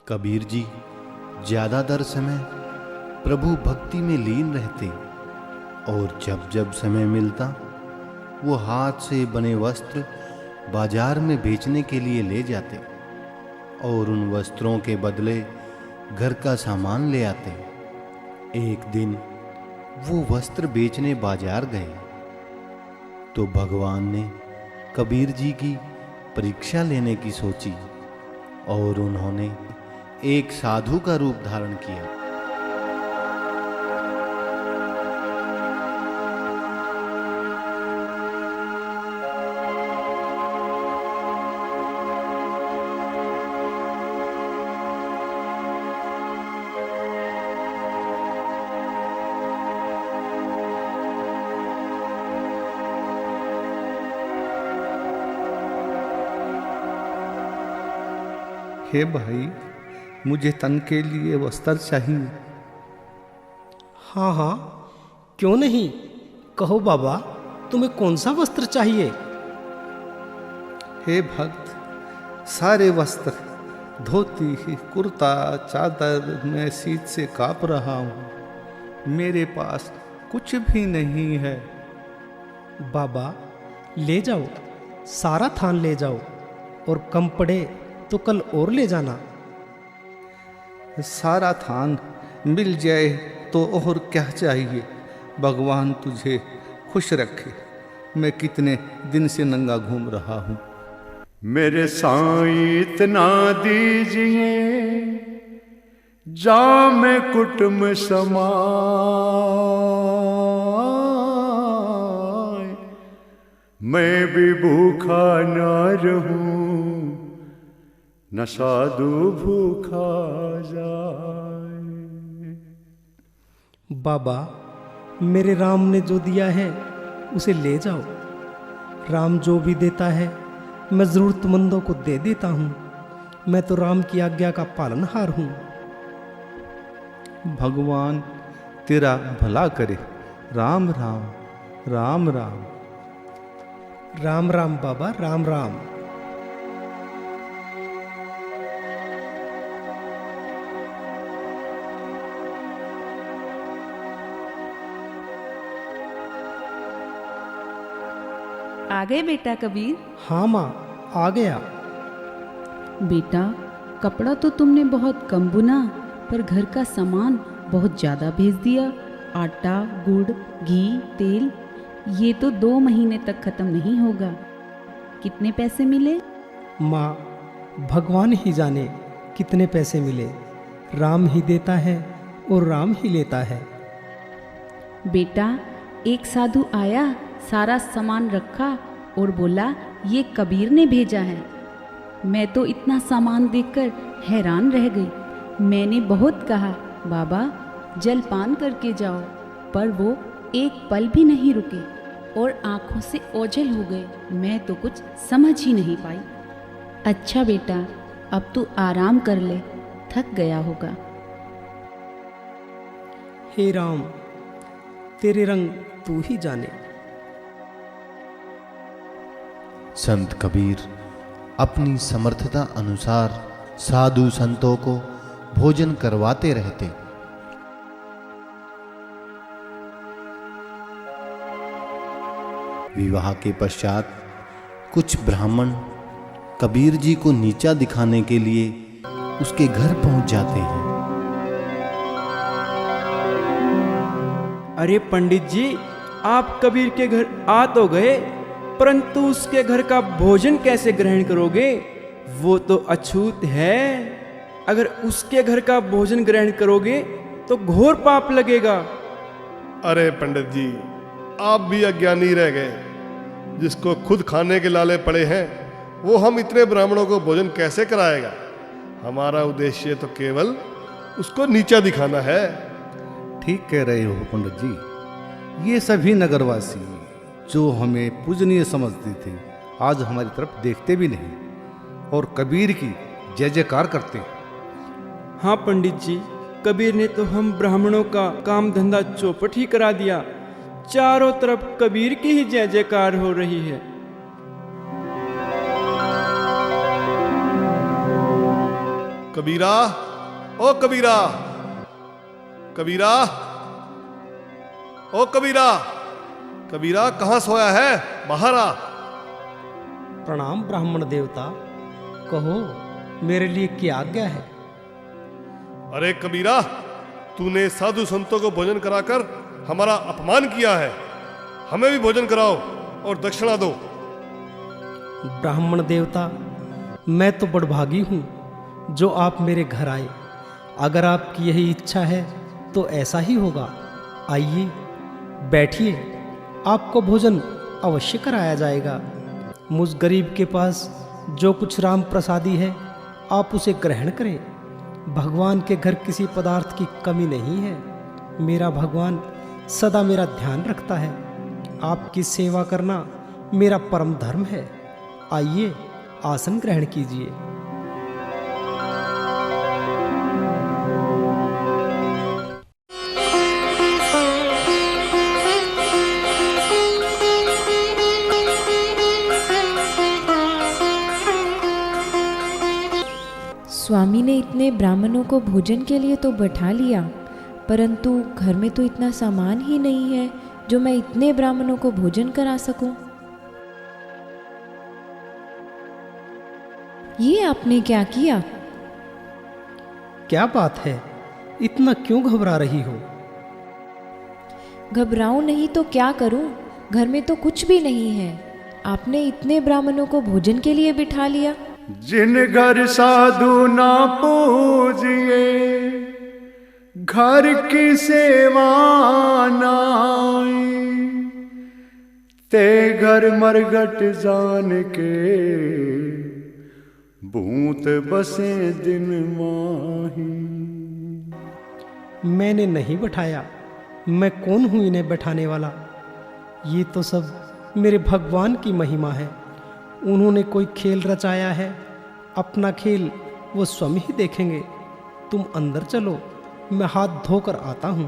कबीर जी ज्यादातर समय प्रभु भक्ति में लीन रहते और जब जब समय मिलता वो हाथ से बने वस्त्र बाजार में बेचने के लिए ले जाते और उन वस्त्रों के बदले घर का सामान ले आते। एक दिन वो वस्त्र बेचने बाजार गए तो भगवान ने कबीर जी की परीक्षा लेने की सोची और उन्होंने एक साधु का रूप धारण किया। हे भाई, मुझे तन के लिए वस्त्र चाहिए। हाँ हाँ, क्यों नहीं, कहो बाबा, तुम्हें कौन सा वस्त्र चाहिए? हे भक्त, सारे वस्त्र, धोती, कुर्ता, चादर मैं शीत से कांप रहा हूँ। मेरे पास कुछ भी नहीं है। बाबा ले जाओ, सारा थान ले जाओ, और कम पड़े तो कल और ले जाना। सारा थान मिल जाए तो और क्या चाहिए। भगवान तुझे खुश रखे। मैं कितने दिन से नंगा घूम रहा हूँ। मेरे साईं इतना दीजिए जा मैं कुटुम समाए, मैं भी भूखा ना रहूं न साधु भूखा जाए। बाबा मेरे राम ने जो दिया है उसे ले जाओ। राम जो भी देता है मैं जरूरतमंदों को दे देता हूँ। मैं तो राम की आज्ञा का पालनहार हूँ। भगवान तेरा भला करे। राम राम राम राम। राम राम बाबा, राम राम। आ गए बेटा कबीर? हाँ माँ, आ गया। बेटा कपड़ा तो तुमने बहुत कम बुना, पर घर का सामान बहुत ज़्यादा भेज दिया। आटा, गुड़, घी, तेल, ये तो 2 महीने तक खत्म नहीं होगा। कितने पैसे मिले? माँ भगवान ही जाने कितने पैसे मिले। राम ही देता है और राम ही लेता है। बेटा एक साधु आया, सारा सामान रखा और बोला ये कबीर ने भेजा है। मैं तो इतना सामान देखकर हैरान रह गई। मैंने बहुत कहा बाबा जलपान करके जाओ, पर वो एक पल भी नहीं रुके और आंखों से ओझल हो गए। मैं तो कुछ समझ ही नहीं पाई। अच्छा बेटा अब तू आराम कर ले, थक गया होगा। हे राम, तेरे रंग तू ही जाने। संत कबीर अपनी समर्थता अनुसार साधु संतों को भोजन करवाते रहते। विवाह के पश्चात कुछ ब्राह्मण कबीर जी को नीचा दिखाने के लिए उसके घर पहुंच जाते हैं। अरे पंडित जी, आप कबीर के घर आ तो गए, परंतु उसके घर का भोजन कैसे ग्रहण करोगे? वो तो अछूत है। अगर उसके घर का भोजन ग्रहण करोगे तो घोर पाप लगेगा। अरे पंडित जी, आप भी अज्ञानी रह गए। जिसको खुद खाने के लाले पड़े हैं वो हम इतने ब्राह्मणों को भोजन कैसे कराएगा? हमारा उद्देश्य तो केवल उसको नीचा दिखाना है। ठीक कह रहे हो पंडित जी। ये सभी नगरवासी जो हमें पूजनीय समझते थे आज हमारी तरफ देखते भी नहीं और कबीर की जय जयकार करते हैं। हाँ पंडित जी, कबीर ने तो हम ब्राह्मणों का काम धंधा चौपट ही करा दिया। चारों तरफ कबीर की ही जय जयकार हो रही है। कबीरा, ओ कबीरा, कबीरा, ओ कबीरा, कबीरा कहाँ सोया है? बाहर आ। प्रणाम ब्राह्मण देवता, कहो मेरे लिए क्या आज्ञा है? अरे कबीरा, तूने साधु संतों को भोजन कराकर हमारा अपमान किया है। हमें भी भोजन कराओ और दक्षिणा दो। ब्राह्मण देवता, मैं तो बड़भागी हूँ जो आप मेरे घर आए। अगर आपकी यही इच्छा है तो ऐसा ही होगा। आइए बैठिए, आपको भोजन अवश्य कराया जाएगा। मुझ गरीब के पास जो कुछ राम प्रसादी है आप उसे ग्रहण करें। भगवान के घर किसी पदार्थ की कमी नहीं है। मेरा भगवान सदा मेरा ध्यान रखता है। आपकी सेवा करना मेरा परम धर्म है। आइए आसन ग्रहण कीजिए। स्वामी ने इतने ब्राह्मणों को भोजन के लिए तो बैठा लिया, परंतु घर में तो इतना सामान ही नहीं है जो मैं इतने ब्राह्मणों को भोजन करा सकूं। ये आपने क्या किया? क्या बात है, इतना क्यों घबरा रही हो? घबराऊं नहीं तो क्या करूं? घर में तो कुछ भी नहीं है। आपने इतने ब्राह्मणों को भोजन के लिए बिठा लिया। जिन घर साधु ना पूजिए, घर की सेवा नाई, ते घर मरगट जान के, भूत बसे दिन माही। मैंने नहीं बैठाया, मैं कौन हूं इन्हें बैठाने वाला? ये तो सब मेरे भगवान की महिमा है। उन्होंने कोई खेल रचाया है, अपना खेल वो स्वयं ही देखेंगे। तुम अंदर चलो, मैं हाथ धोकर आता हूं।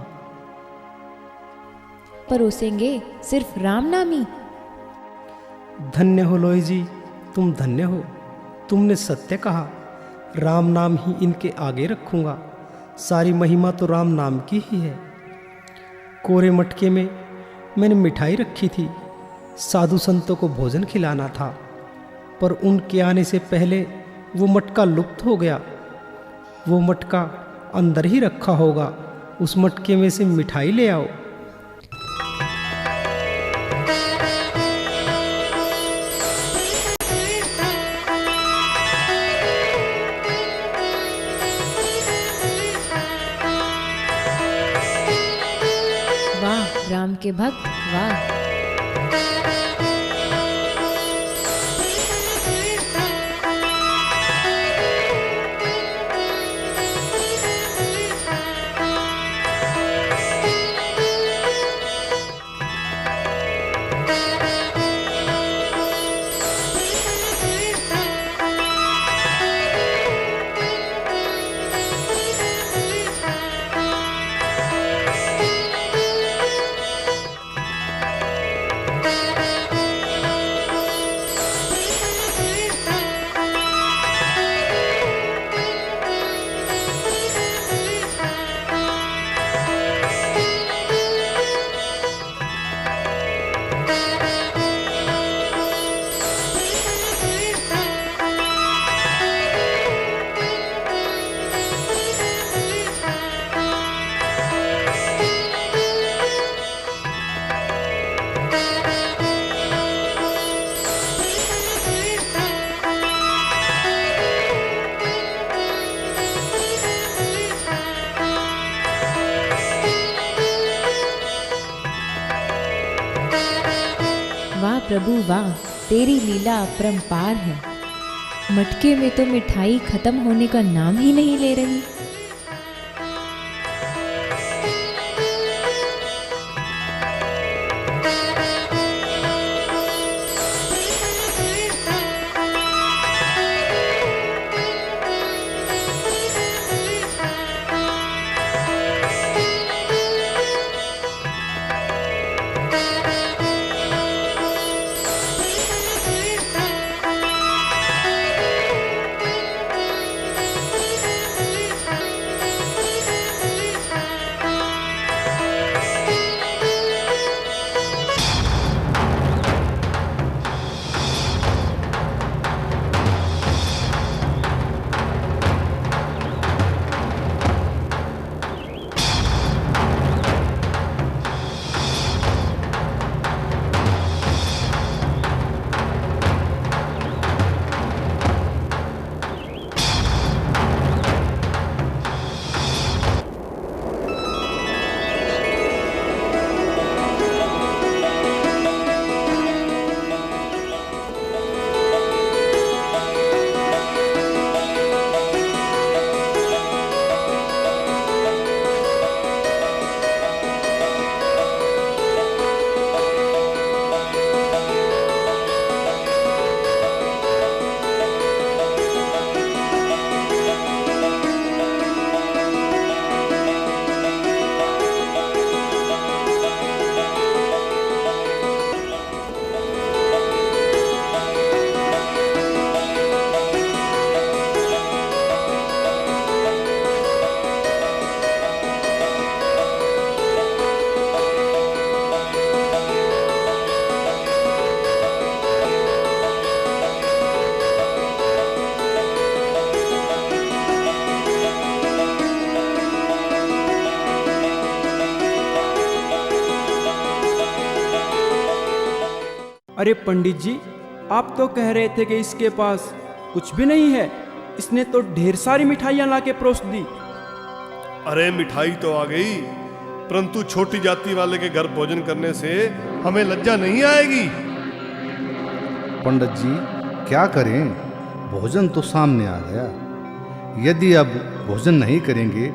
परोसेंगे सिर्फ राम नामी? धन्य हो लोई जी, तुम धन्य हो। तुमने सत्य कहा, राम नाम ही इनके आगे रखूंगा। सारी महिमा तो राम नाम की ही है। कोरे मटके में मैंने मिठाई रखी थी, साधु संतों को भोजन खिलाना था, पर उनके आने से पहले वो मटका लुप्त हो गया। वो मटका अंदर ही रखा होगा, उस मटके में से मिठाई ले आओ। वाह राम के भक्त, वाह। वाह प्रभु वाह, तेरी लीला अपरंपार है। मटके में तो मिठाई खत्म होने का नाम ही नहीं ले रही। अरे पंडित जी, आप तो कह रहे थे कि इसके पास कुछ भी नहीं है। इसने तो ढेर सारी मिठाइयाँ ला के परोस दी। अरे मिठाई तो आ गई, परंतु छोटी जाति वाले के घर भोजन करने से हमें लज्जा नहीं आएगी। पंडित जी क्या करें, भोजन तो सामने आ गया। यदि अब भोजन नहीं करेंगे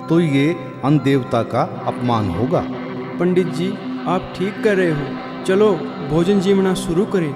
तो ये अन्न देवता का अपमान होगा। पंडित जी, आप ठीक कर रहे हो। चलो भोजन जीवना शुरू करें।